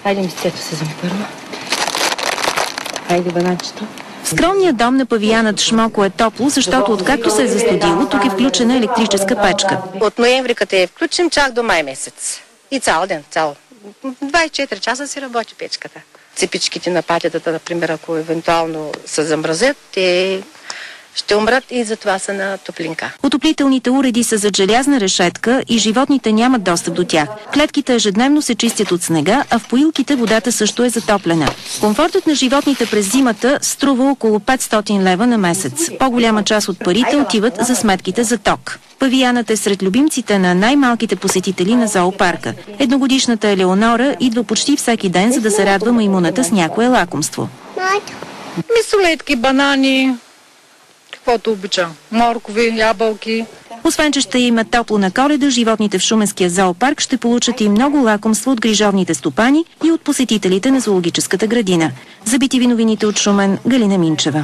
Хайде, мистето се вземи първо. Хайде, бананчето. В скромния дом на павиянът Шмоко е топло, защото откакто се е застудило, тук е включена електрическа печка. От ноември, като я включим, чак до май месец. И цял ден, 24 часа си работи печката. Цепичките на патетата, например, ако евентуално се замразят, те ще умрат и затова са на топлинка. Отоплителните уреди са зад желязна решетка и животните нямат достъп до тях. Клетките ежедневно се чистят от снега, а в поилките водата също е затоплена. Комфортът на животните през зимата струва около 500 лева на месец. По-голяма част от парите отиват за сметките за ток. Павиянът е сред любимците на най-малките посетители на зоопарка. Едногодишната Елеонора идва почти всеки ден, за да се радва маймуната с някое лакомство. Мисолетки, банани, каквото обичам. Моркови, ябълки. Освен, че ще има топло на Коледа, животните в Шуменския зоопарк ще получат и много лакомство от грижовните стопани и от посетителите на зоологическата градина. За BTV новините от Шумен, Галина Минчева.